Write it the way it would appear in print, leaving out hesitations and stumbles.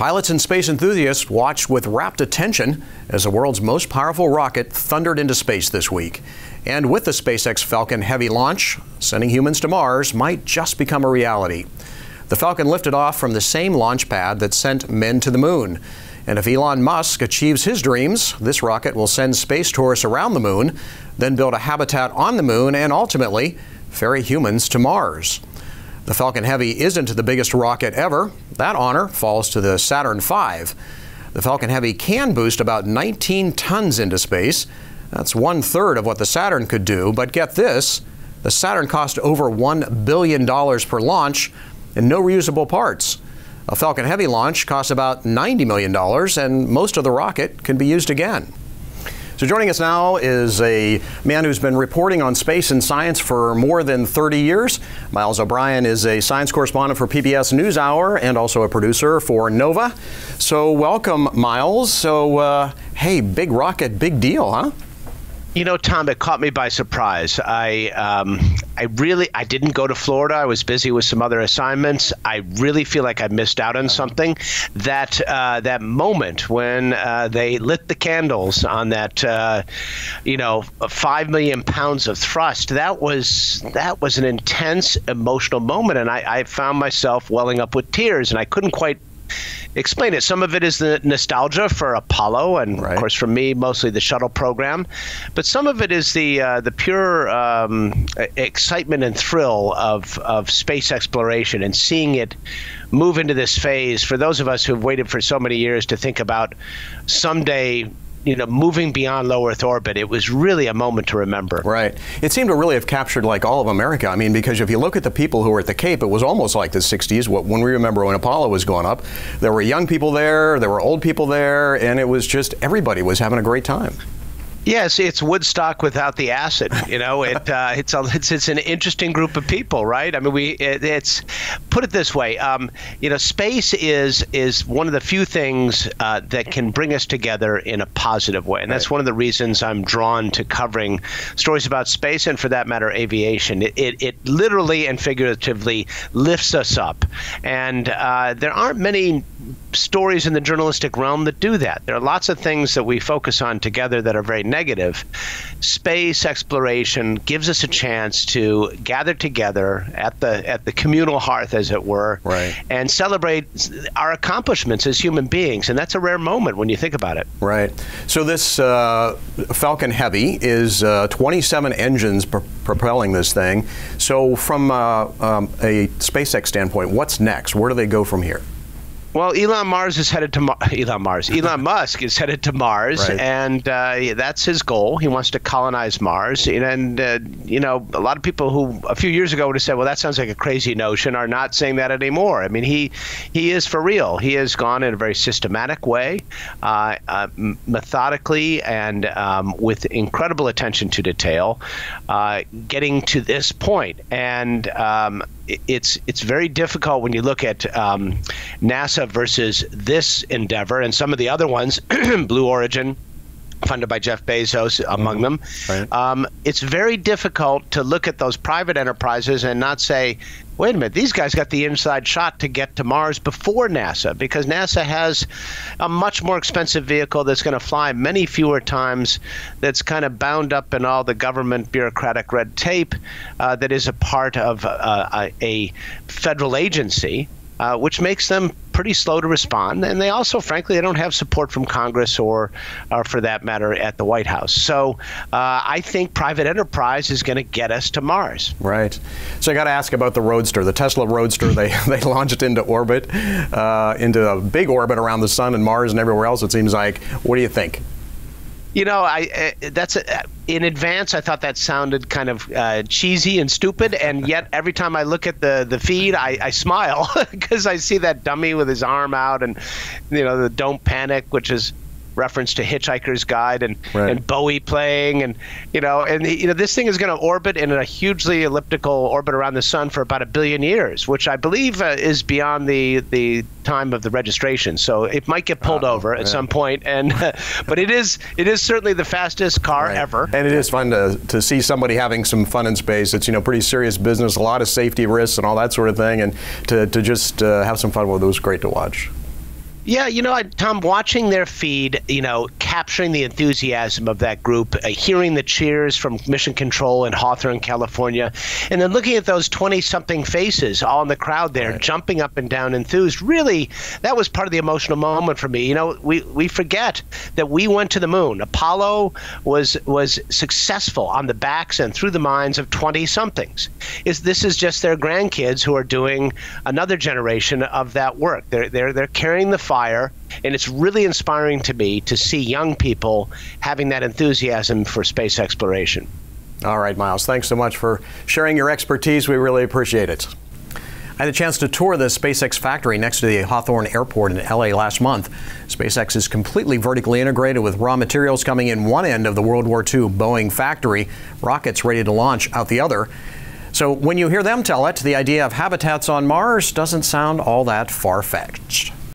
Pilots and space enthusiasts watched with rapt attention as the world's most powerful rocket thundered into space this week. And with the SpaceX Falcon Heavy launch, sending humans to Mars might just become a reality. The Falcon lifted off from the same launch pad that sent men to the moon. And if Elon Musk achieves his dreams, this rocket will send space tourists around the moon, then build a habitat on the moon, and ultimately ferry humans to Mars. The Falcon Heavy isn't the biggest rocket ever. That honor falls to the Saturn V. The Falcon Heavy can boost about 19 tons into space. That's 1/3 of what the Saturn could do. But get this, the Saturn cost over $1 billion per launch and no reusable parts. A Falcon Heavy launch costs about $90 million, and most of the rocket can be used again. So joining us now is a man who's been reporting on space and science for more than 30 years. Miles O'Brien is a science correspondent for PBS NewsHour and also a producer for Nova. So welcome, Miles. So, hey, big rocket, big deal, huh? You know, Tom, it caught me by surprise. I didn't go to Florida. I was busy with some other assignments. I really feel like I missed out on something. That moment when they lit the candles on that, 5 million pounds of thrust. That was an intense emotional moment, and I found myself welling up with tears, and I couldn't quite explain it. Some of it is the nostalgia for Apollo, and of course for me, mostly the shuttle program. But some of it is the pure excitement and thrill of space exploration and seeing it move into this phase. For those of us who've waited for so many years to think about someday, moving beyond low Earth orbit, it was really a moment to remember. Right. It seemed to really have captured like all of America. I mean, because if you look at the people who were at the Cape, it was almost like the 60s. When we remember when Apollo was going up, there were young people there, there were old people there, and it was just everybody was having a great time. Yes, it's Woodstock without the acid. It's an interesting group of people, right? I mean, it's put it this way. Space is one of the few things that can bring us together in a positive way, and that's one of the reasons I'm drawn to covering stories about space and, for that matter, aviation. It literally and figuratively lifts us up, and there aren't many stories in the journalistic realm that do that. There are lots of things that we focus on together that are very negative. Space exploration gives us a chance to gather together at the communal hearth, as it were, and celebrate our accomplishments as human beings, and that's a rare moment when you think about it. Right. So this Falcon Heavy is 27 engines propelling this thing. So from a SpaceX standpoint, what's next? Where do they go from here? Well, Elon Musk is headed to Mars, and that's his goal. He wants to colonize Mars, and a lot of people who a few years ago would have said, "Well, that sounds like a crazy notion," are not saying that anymore. I mean, he is for real. He has gone in a very systematic way, methodically, and with incredible attention to detail, getting to this point. And it's very difficult when you look at NASA versus this endeavor and some of the other ones, Blue Origin, funded by Jeff Bezos, among them. It's very difficult to look at those private enterprises and not say, wait a minute, these guys got the inside shot to get to Mars before NASA, because NASA has a much more expensive vehicle that's going to fly many fewer times, that's kind of bound up in all the government bureaucratic red tape that is a part of a federal agency, which makes them pretty slow to respond. And they also, frankly, they don't have support from Congress or for that matter, at the White House. So I think private enterprise is going to get us to Mars. Right. So I got to ask about the Roadster, the Tesla Roadster. They launched into orbit, into a big orbit around the sun and Mars and everywhere else, it seems like. What do you think? In advance, I thought that sounded kind of cheesy and stupid, and yet every time I look at the feed, I smile because I see that dummy with his arm out, and the "Don't Panic," which is reference to Hitchhiker's Guide, and Bowie playing, and this thing is going to orbit in a hugely elliptical orbit around the sun for about 1 billion years, which I believe is beyond the time of the registration. So it might get pulled over at some point, and but it is certainly the fastest car ever. And it is fun to see somebody having some fun in space. It's pretty serious business, a lot of safety risks and all that sort of thing, and to just have some fun with it was great to watch. Yeah, Tom, watching their feed, capturing the enthusiasm of that group, hearing the cheers from Mission Control in Hawthorne, California, and then looking at those 20-something faces all in the crowd there, right, jumping up and down, enthused. Really, that was part of the emotional moment for me. We forget that we went to the moon. Apollo was successful on the backs and through the minds of 20-somethings. This is just their grandkids who are doing another generation of that work. They're carrying the fire, and it's really inspiring to me to see young people having that enthusiasm for space exploration. All right, Miles, thanks so much for sharing your expertise. We really appreciate it. I had a chance to tour the SpaceX factory next to the Hawthorne Airport in LA last month. SpaceX is completely vertically integrated with raw materials coming in one end of the World War II Boeing factory, rockets ready to launch out the other. So when you hear them tell it, the idea of habitats on Mars doesn't sound all that far-fetched.